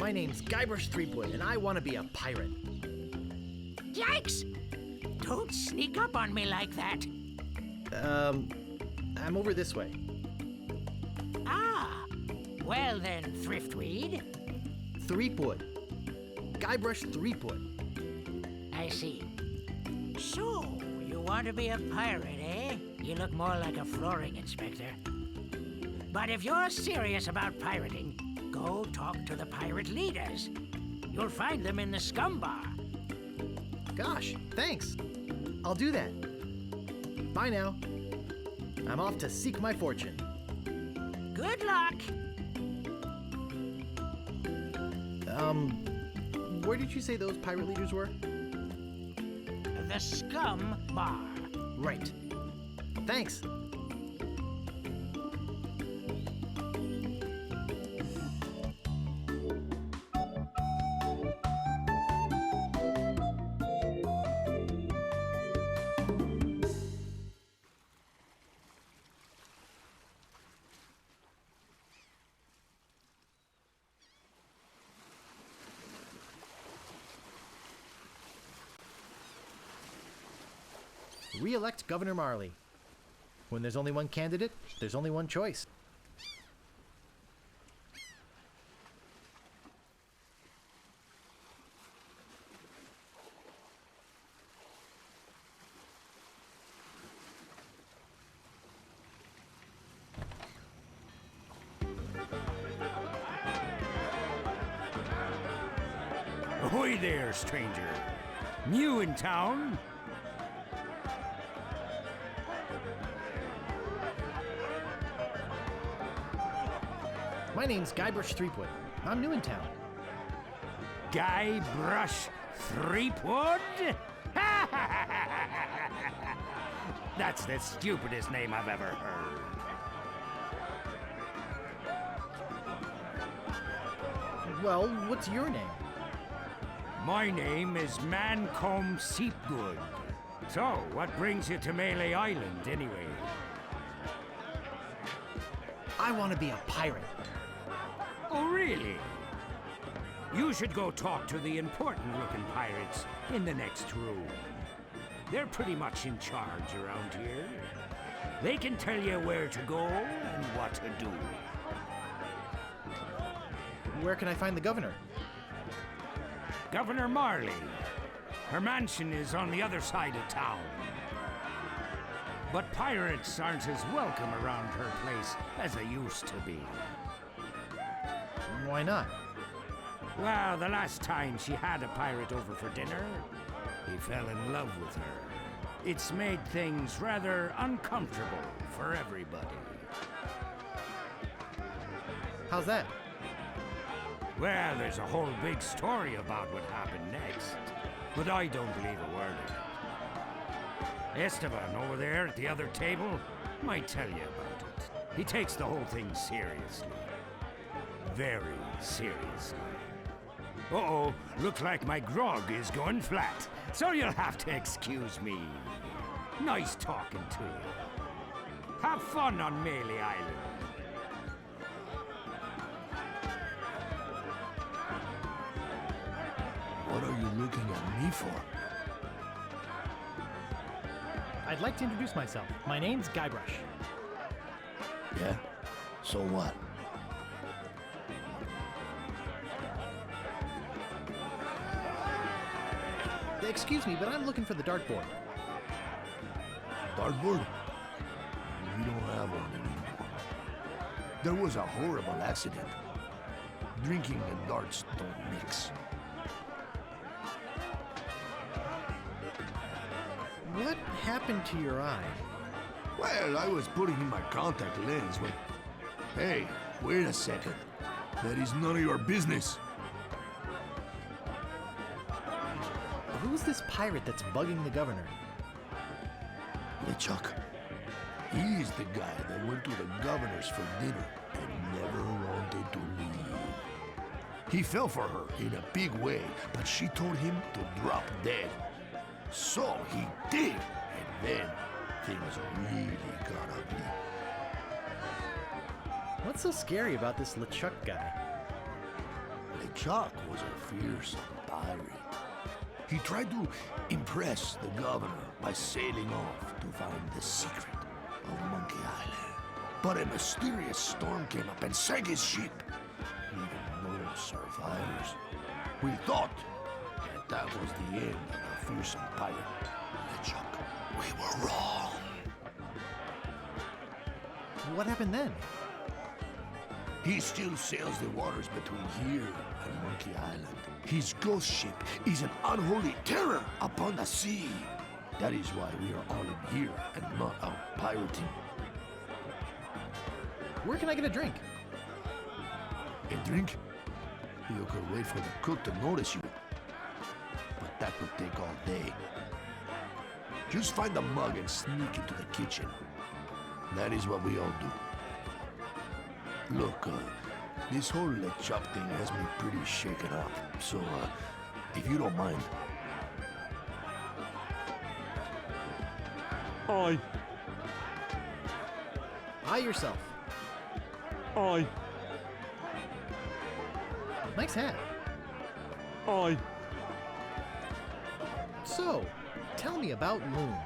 My name's Guybrush Threepwood, and I want to be a pirate. Yikes! Don't sneak up on me like that. I'm over this way. Ah, well then, Thriftweed. Threepwood. Guybrush Threepwood. I see. So, you want to be a pirate, eh? You look more like a flooring inspector. But if you're serious about pirating, go talk to the pirate leaders. You'll find them in the Scum Bar. Gosh, thanks. I'll do that. Bye now. I'm off to seek my fortune. Good luck! Where did you say those pirate leaders were? The Scum Bar. Right. Thanks. Re-elect Governor Marley. When there's only one candidate, there's only one choice. Ahoy there, stranger. New in town? My name's Guybrush Threepwood. I'm new in town. Guybrush Threepwood? That's the stupidest name I've ever heard. Well, what's your name? My name is Mancomb Seepgood. So, what brings you to Melee Island, anyway? I want to be a pirate. Oh, really? You should go talk to the important-looking pirates in the next room. They're pretty much in charge around here. They can tell you where to go and what to do. Where can I find the governor? Governor Marley. Her mansion is on the other side of town. But pirates aren't as welcome around her place as they used to be. Why not? Well, the last time she had a pirate over for dinner, he fell in love with her. It's made things rather uncomfortable for everybody. How's that? Well, there's a whole big story about what happened next, but I don't believe a word of it. Esteban over there at the other table might tell you about it. He takes the whole thing seriously. Very seriously. Uh-oh, looks like my grog is going flat, so you'll have to excuse me. Nice talking to you. Have fun on Melee Island. What are you looking at me for? I'd like to introduce myself. My name's Guybrush. Yeah? So what? Excuse me, but I'm looking for the dartboard. Dartboard? We don't have one anymore. There was a horrible accident. Drinking and darts don't mix. What happened to your eye? Well, I was putting in my contact lens when... Hey, wait a second. That is none of your business. Who's this pirate that's bugging the governor? LeChuck. He's the guy that went to the governor's for dinner and never wanted to leave. He fell for her in a big way, but she told him to drop dead. So he did, and then things really got ugly. What's so scary about this LeChuck guy? LeChuck was a fearsome pirate. He tried to impress the governor by sailing off to find the secret of Monkey Island. But a mysterious storm came up and sank his ship, leaving no survivors. We thought that was the end of our fearsome pirate, LeChuck. We were wrong. What happened then? He still sails the waters between here and Monkey Island. His ghost ship is an unholy terror upon the sea. That is why we are all in here and not out pirating. Where can I get a drink? A drink? You could wait for the cook to notice you. But that would take all day. Just find the mug and sneak into the kitchen. That is what we all do. Look, this whole LeChuck thing has me pretty shaken up. So, if you don't mind. Aye. Eye yourself. Aye. Nice hat. Aye. So, tell me about Moon.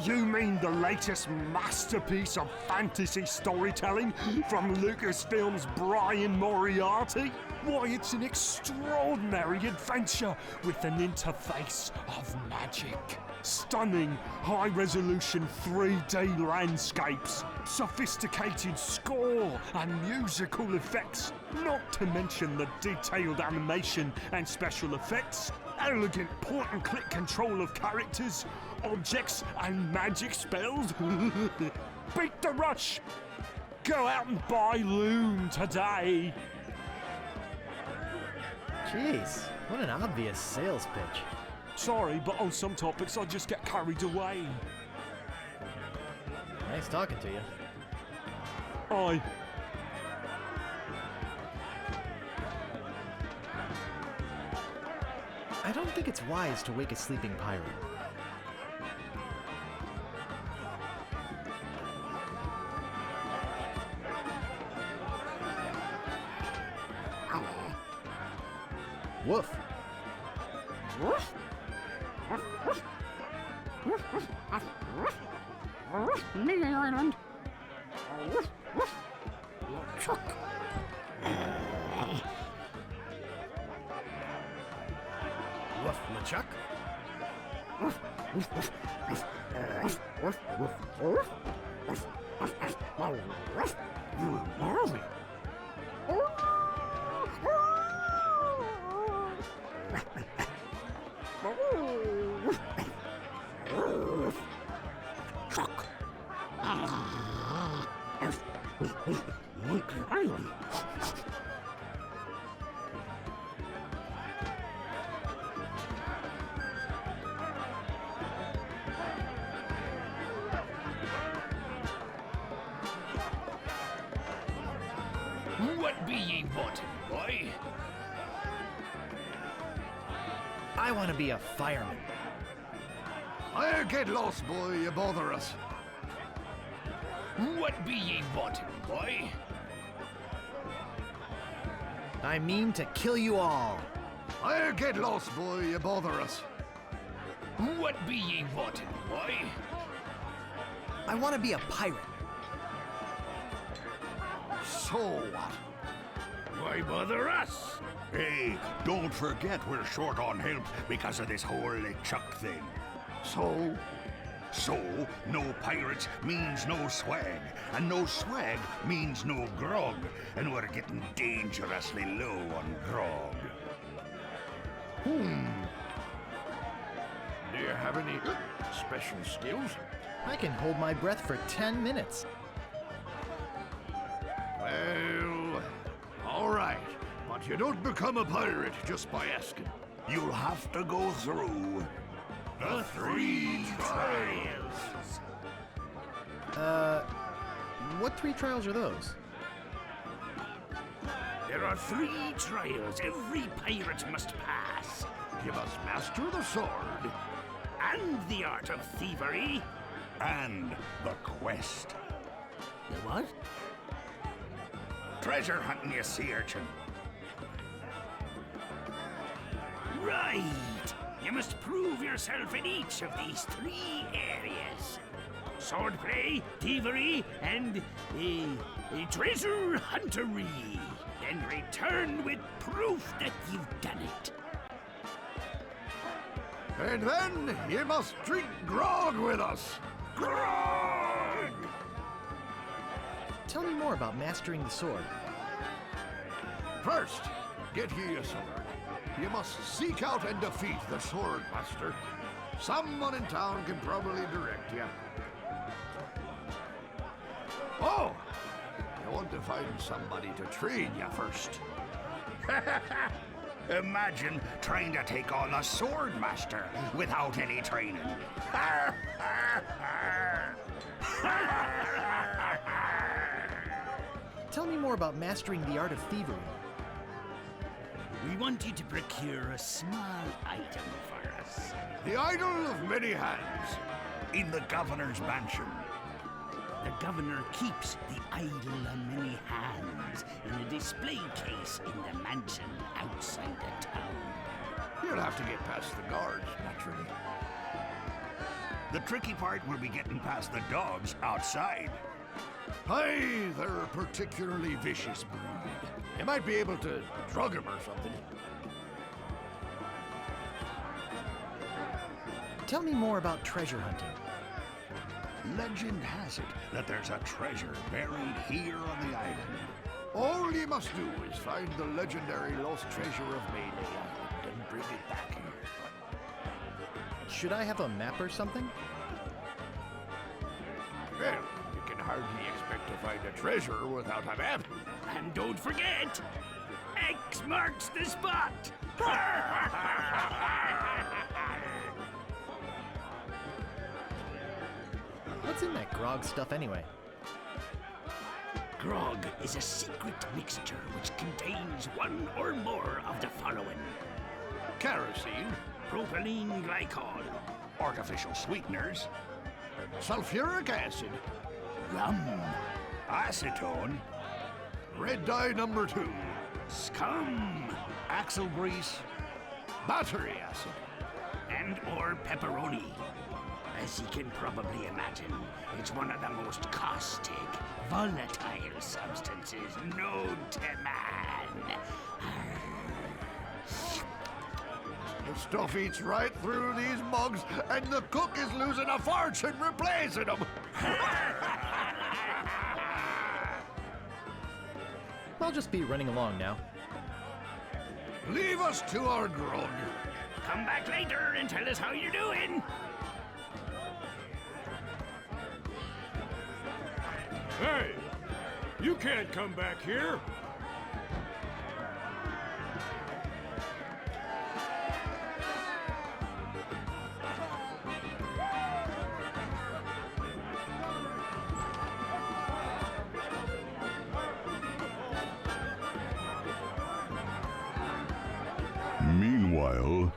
You mean the latest masterpiece of fantasy storytelling from Lucasfilm's Brian Moriarty? Why, it's an extraordinary adventure with an interface of magic. Stunning, high-resolution 3D landscapes, sophisticated score and musical effects, not to mention the detailed animation and special effects, elegant point-and-click control of characters, objects and magic spells. Beat the rush! Go out and buy Loom today! Jeez, what an obvious sales pitch. Sorry, but on some topics I just get carried away. Nice talking to you. Aye. I don't think it's wise to wake a sleeping pirate. Woof. Monkey Island. Woof, LeChuck. Monkey Island. What be ye wanting, boy? I want to be a fireman. I'll get lost, boy. You bother us. What be ye wanting, boy? I mean to kill you all. I'll get lost, boy. You bother us. What be ye wanting, boy? I want to be a pirate. So what? Why bother us? Hey, don't forget we're short on help because of this whole LeChuck thing. So? So, no pirates means no swag, and no swag means no grog, and we're getting dangerously low on grog. Do you have any special skills? I can hold my breath for 10 minutes. Well, all right. But you don't become a pirate just by asking. You'll have to go through the 3 trials. What 3 trials are those? There are 3 trials every pirate must pass. You must master the sword. And the art of thievery. And the quest. The what? Treasure hunting, you sea urchin. Right. You must prove yourself in each of these 3 areas. Swordplay, thievery, and treasure huntery. Then return with proof that you've done it. And then you must drink grog with us. Grog! Tell me more about mastering the sword. First, get ye a sword. You must seek out and defeat the sword master. Someone in town can probably direct you. Oh, you want to find somebody to train you first. Imagine trying to take on a sword master without any training. Tell me more about mastering the art of thievery. We want you to procure a small item for us. The idol of many hands. In the governor's mansion. The governor keeps the idol of many hands in a display case in the mansion outside the town. You'll have to get past the guards, naturally. The tricky part will be getting past the dogs outside. Aye, they're a particularly vicious breed. You might be able to drug them or something. Tell me more about treasure hunting. Legend has it that there's a treasure buried here on the island. All you must do is find the legendary lost treasure of Mayday Island and bring it back here. Should I have a map or something? Well, you can hardly expect to find a treasure without a map. And don't forget, X marks the spot. What's in that grog stuff anyway? Grog is a secret mixture which contains one or more of the following: Kerosene, propylene glycol, artificial sweeteners, sulfuric acid, rum, acetone, red dye number 2, scum, axle grease, battery acid. and or pepperoni. As you can probably imagine, it's one of the most caustic, volatile substances known to man. The stuff eats right through these mugs, and the cook is losing a fortune replacing them. I'll just be running along now. Leave us to our grog. Come back later and tell us how you're doing. Hey, you can't come back here. Meanwhile,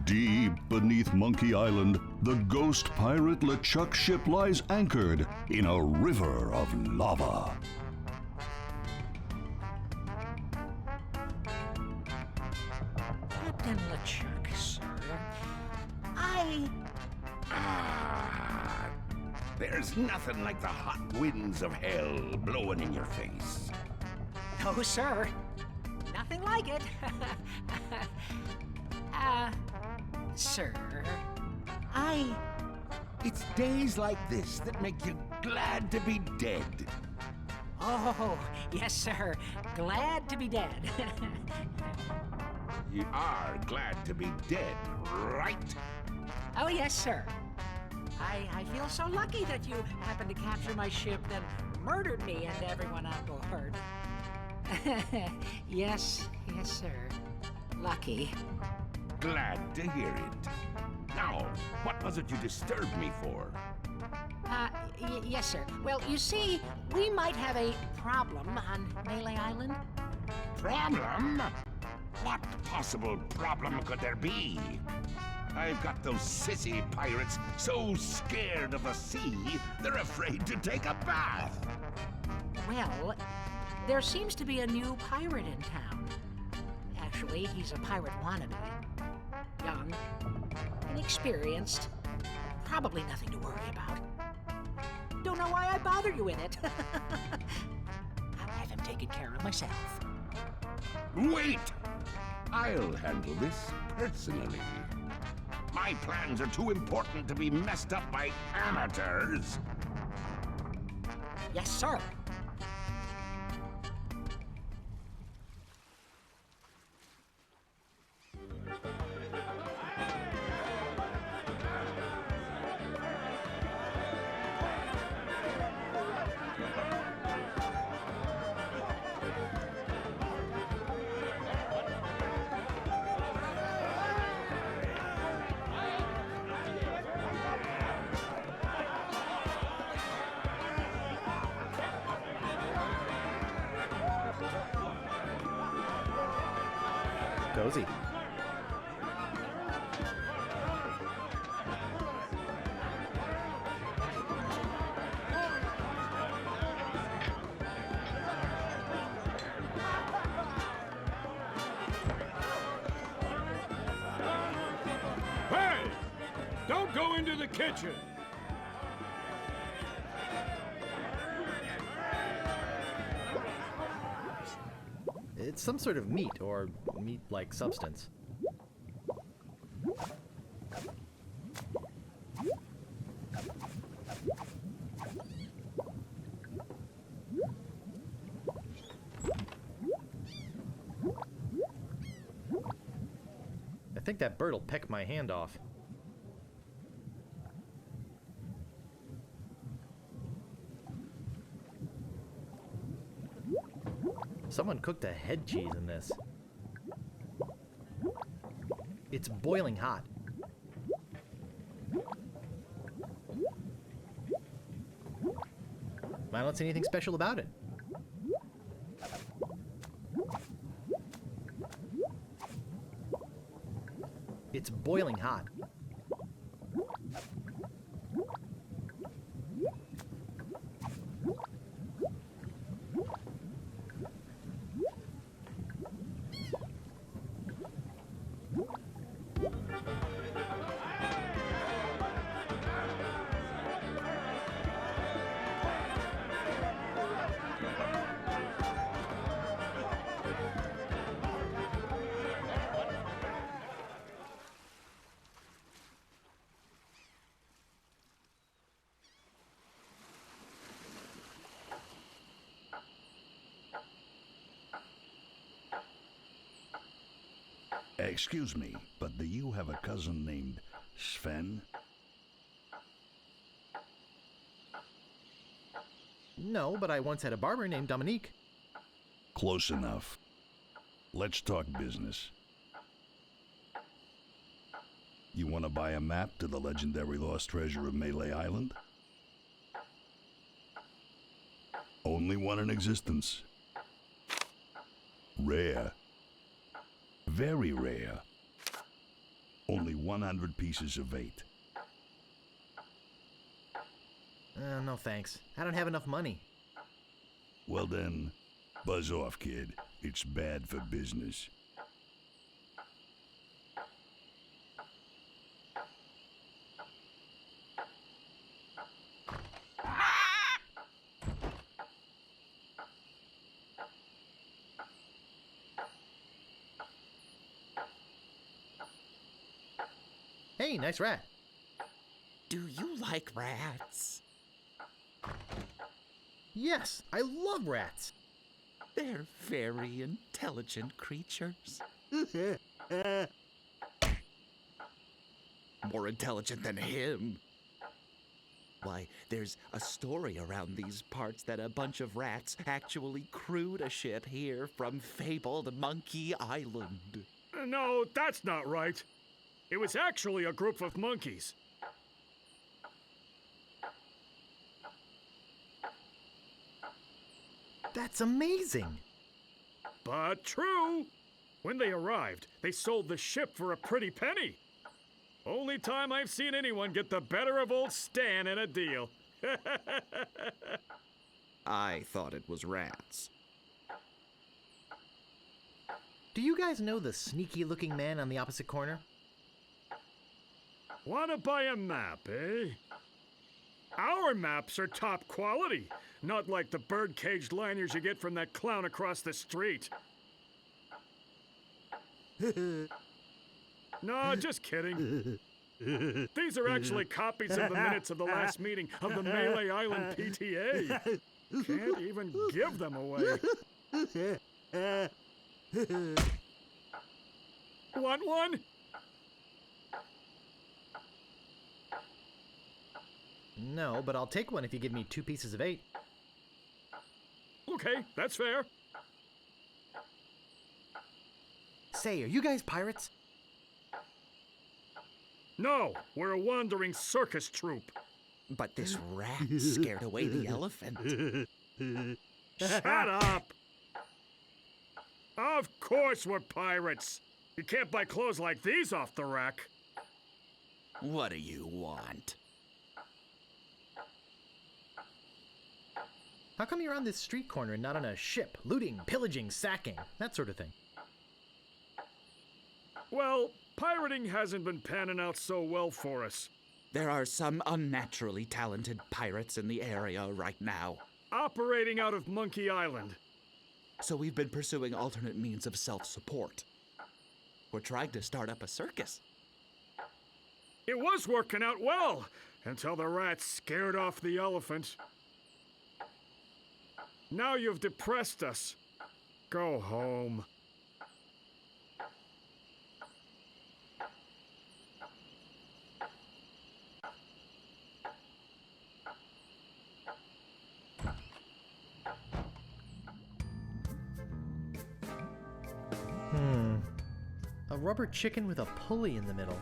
deep beneath Monkey Island, the ghost pirate LeChuck ship lies anchored in a river of lava. Captain LeChuck, sir. There's nothing like the hot winds of hell blowing in your face. No, sir. Nothing like it. Sir, It's days like this that make you glad to be dead. Oh, yes, sir. Glad to be dead. You are glad to be dead, right? Oh, yes, sir. I feel so lucky that you happened to capture my ship and murdered me and everyone on board. Yes, sir. Lucky. Glad to hear it. Now, what was it you disturbed me for? Yes, sir. Well, you see, we might have a problem on Melee Island. Problem? What possible problem could there be? I've got those sissy pirates so scared of the sea, they're afraid to take a bath. Well, there seems to be a new pirate in town. Actually, he's a pirate wannabe. Young, inexperienced, probably nothing to worry about. Don't know why I bother you with it. I'll have him taken care of myself. Wait! I'll handle this personally. My plans are too important to be messed up by amateurs. Yes, sir. Cozy. Hey! Don't go into the kitchen! It's some sort of meat or meat-like substance. I think that bird'll peck my hand off. Someone cooked a head cheese in this. It's boiling hot. I don't see anything special about it. It's boiling hot. Excuse me, but do you have a cousin named Sven? No, but I once had a barber named Dominique. Close enough. Let's talk business. You want to buy a map to the legendary lost treasure of Melee Island? Only one in existence. Rare. Very rare. Only 100 pieces of 8. No thanks. I don't have enough money. Well then, buzz off, kid. It's bad for business. Hey, nice rat. Do you like rats? Yes, I love rats. They're very intelligent creatures. More intelligent than him. Why, there's a story around these parts that a bunch of rats actually crewed a ship here from fabled Monkey Island. No, that's not right. It was actually a group of monkeys. That's amazing. But true. When they arrived, they sold the ship for a pretty penny. Only time I've seen anyone get the better of old Stan in a deal. I thought it was rats. Do you guys know the sneaky-looking man on the opposite corner? Wanna buy a map, eh? Our maps are top quality, not like the bird-caged liners you get from that clown across the street. No, just kidding. These are actually copies of the minutes of the last meeting of the Melee Island PTA. Can't even give them away. Want one? No, but I'll take one if you give me 2 pieces of 8. Okay, that's fair. Say, are you guys pirates? No, we're a wandering circus troupe. But this rat scared away the elephant. Shut up! Of course we're pirates. You can't buy clothes like these off the rack. What do you want? How come you're on this street corner and not on a ship, looting, pillaging, sacking, that sort of thing? Well, pirating hasn't been panning out so well for us. There are some unnaturally talented pirates in the area right now. Operating out of Monkey Island. So we've been pursuing alternate means of self-support. We're trying to start up a circus. It was working out well, until the rats scared off the elephant. Now you've depressed us. Go home. A rubber chicken with a pulley in the middle.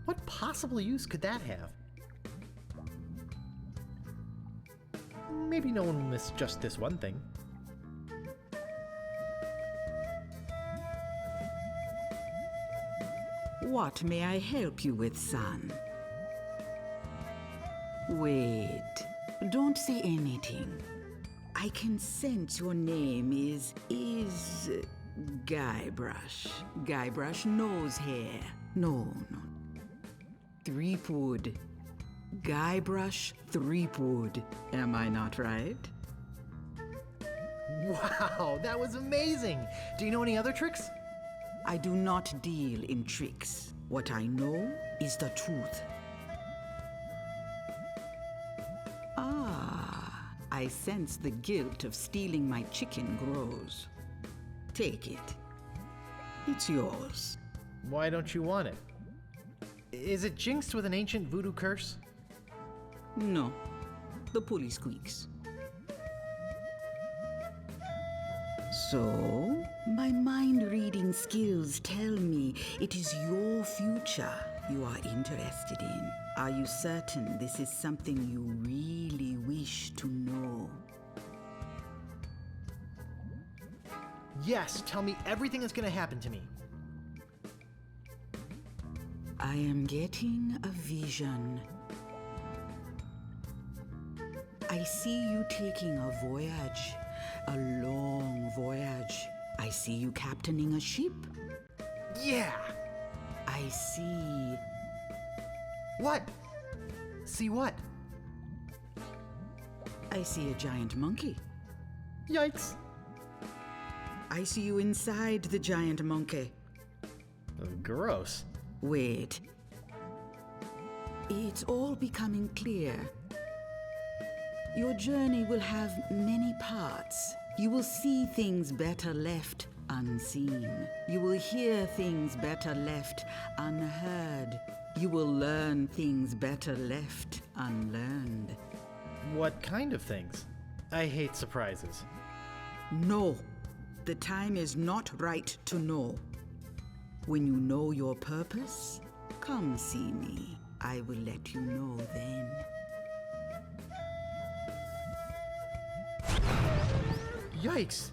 What possible use could that have? Maybe no one will miss just this one thing. What may I help you with, son? Wait, don't say anything. I can sense your name is Guybrush. Guybrush nose hair. No. Threepwood. Guybrush Threepwood. Am I not right? Wow, that was amazing! Do you know any other tricks? I do not deal in tricks. What I know is the truth. I sense the guilt of stealing my chicken grows. Take it. It's yours. Why don't you want it? Is it jinxed with an ancient voodoo curse? No. The pulley squeaks. So, my mind-reading skills tell me it is your future you are interested in. Are you certain this is something you really wish to know? Yes, tell me everything that's gonna happen to me. I am getting a vision. I see you taking a voyage, a long voyage. I see you captaining a ship. Yeah! I see... What? See what? I see a giant monkey. Yikes! I see you inside the giant monkey. Gross. Wait. It's all becoming clear. Your journey will have many parts. You will see things better left unseen. You will hear things better left unheard. You will learn things better left unlearned. What kind of things? I hate surprises. No, the time is not right to know. When you know your purpose, come see me. I will let you know then. Yikes!